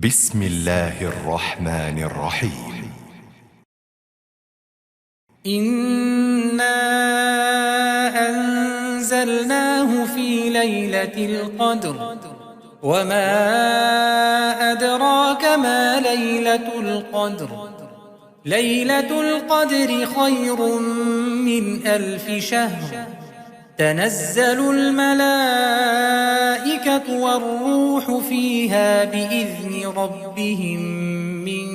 بسم الله الرحمن الرحيم. إنا أنزلناه في ليلة القدر وما أدراك ما ليلة القدر ليلة القدر خير من 1000 شهر تنزل الملائكة والروح فيها بإذن ربهم من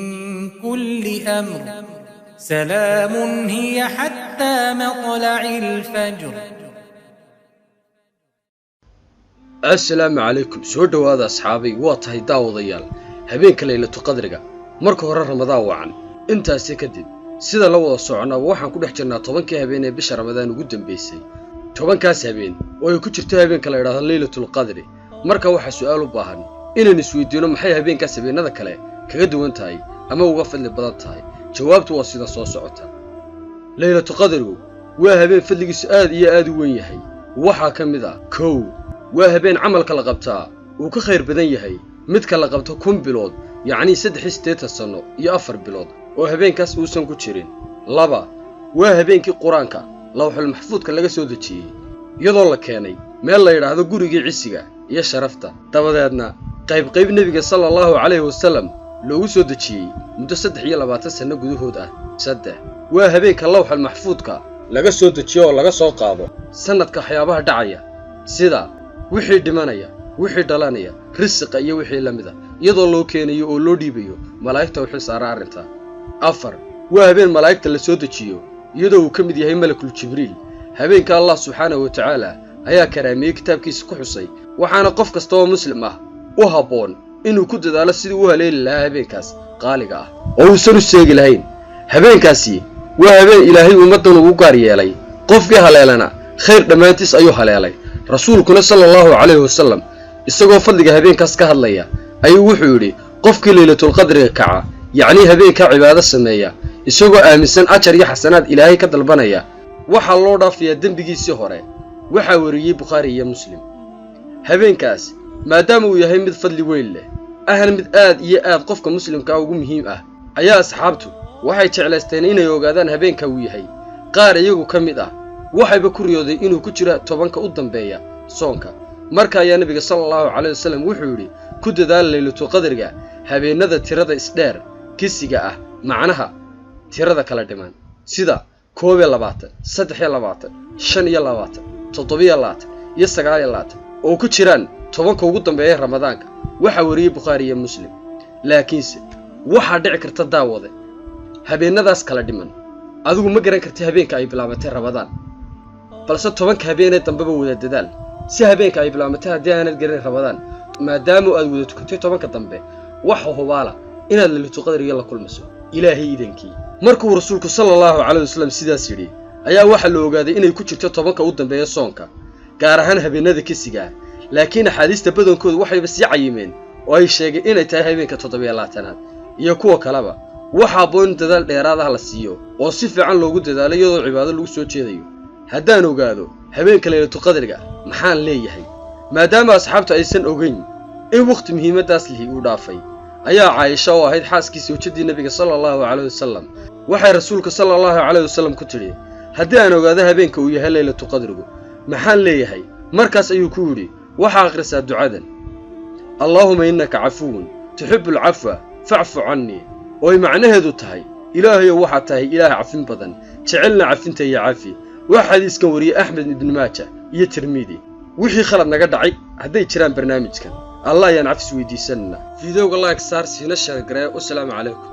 كل أمر سلام هي حتى مطلع الفجر. السلام عليكم. soo dhawaada asxaabay, waa tahay daawadayaal habeenka leylatu qadriga marka hore ramadaan wacan intaas kadib sida la wada soconaa waxaan ku dhex jirnaa 10kii habeen ee bisha ramadaan ugu dambeysay 10kaas habeen oo ay ku jirto habeenka la yiraahdo leylatul qadri. marka waxa su'aal u baahan inaan isweydiino maxay habeenkaas habeenada kale kaga duwan tahay ama uga fadli badan tahay. jawaabtu waa sida soo socota. leylatul qadrigu waa habeen fadligiisu aad iyo aad u weyn yahay. waxa kamid ah kow waa habeen camalka la qabtaa uu ka khayr badan yahay midka la qabto 1000 bilood, yacni 3 sano iyo 4 bilood oo habeenkaas uusan ku jirin. laba waa habeenkii quraanka lawxul maxfuudka laga soo dejiyay iyadoo la keenay meel la yiraahdo gurigii cisiga iyo sharafta, dabadeedna qayb nabiga sallallahu alayhi wasallam loogu soo dejiyay muddo 23 sano gudahood ah. saddex waa habeenka lawxul maxfuudka laga soo dejiyo oo laga soo qaado sanadka waxyaabaha dhacaya sida wixii dhimanaya, wixii dhalanaya, risqiga iyo wixii lamida iyadoo loo keenayo oo loo dhiibayo malaa'ikta wixii saaran arinta. afar waa habeen malaa'ikta la soo dejiyo iyadoo uu kamid yahay malakul jibriil. habeenka Allah subhanahu wa ta'ala ayaa karaamiyay kitaabkiisa ku xusay, waxaana qof kasta oo muslim ah u haboon inuu ku dadaalo sidii uu haleeli lahaa habeenkaas qaaliga ah oo uu soo sheegi lahayn. habeenkaasi waa habeen ilaahay ummadan ugu gaar yeelay, qofkii haleelana khayr dhamaantiis ayuu haleelay. rasuulkuna sallallahu alayhi wasallam isagoo fadliga habeenkaas ka hadlaya ayuu wuxuu yiri qofkii leylatul qadriga kaca, yacni habeenka cibaado sameeya isagoo aaminsan ajar iyo xasanaad ilaahay ka dalbanaya, waxa loo dhaafiyaa dambigiisii hore. waxa wariyay Bukhari iyo Muslim. habeenkaas maadaama uu yahay mid fadli weyn leh, ahal mid aad iyo aad qofka muslimka ugu muhiim ah, ayaa asxaabtu waxay jeclaysteen inay ogaadaan habeenka uu yahay. qaar iyagu kamid ah waxayba ku riyooday inuu ku jira 10ka u dambeeya soonka. marka ayaa nabiga sallallahu alayhi wasallam wuxuu yiri ku dadaal leylatul qadriga habeenada tirada isdheer kisiga ah, macnaha tirada kala dhiman sida 22, 23, 25, 27 iyo 29 oo ku jiraan 10ka ugu dambeeya ramadaanka. waxa wariyay Bukhari iyo Muslim. laakiinse waxa dhici karta daawade habeenadaas kala dhiman adigu ma garan kartid habeenka ay bilaabatay ramadaan, balse 10ka habeenay dambaba wada dadaal si habeenka ay bilaabatay hadii aanad garan ramadaan, maadaama aad wada tukatay 10ka dambe waxa hubaala inaad leylatul qadriga la kulmayso ilaahay idankii. markuu rasuulku sallallahu alayhi wasallam sidaas yiri ayaa waxa la ogaaday inay ku jirto 10ka u dambeeya soonka, gaar ahaan habeenada kisiga. laakiin xadiista badankoodu waxayba sii cayimeen oo ay sheegeen inay tahay habeenka 27aad iyo kuwa kaleba. waxa boon dadaal dheeraad ah la siiyo oo si fiican loogu dadaalo iyadoo cibaado lagu soo jeedayo. haddaan ogaado habeenka leylatul qadriga maxaan leeyahay, maadaama asxaabtu aysan ogeyn in waqti muhiimadaas lihi uu dhaafay, ayaa Aisha oo ahayd xaaskiisa wajidii nabiga sallallahu alayhi wasallam waxay rasuulka sallallahu alayhi wasallam ku tiri haddii aan ogaado habeenka uu yahay leylatul qadrigu maxaan leeyahay. markaas ayuu ku yiri waxa akhrisaa ducadan Allahumma innaka afuwun tuhibbul afwa fa'fu anni, oo ay macnaheedu tahay ilaahay waxa tahay ilaah cafin badan jecelna cafinta iyo cafi. waxa xadiiskan wariyay Ahmed ibn Majah iyo Tirmidhi. wixii khalad naga dhacay haday jiraan barnaamijkan Allah ayaan cafis weydiisanna. fiidowga like saar siina share gareey. Assalaamu calaykum.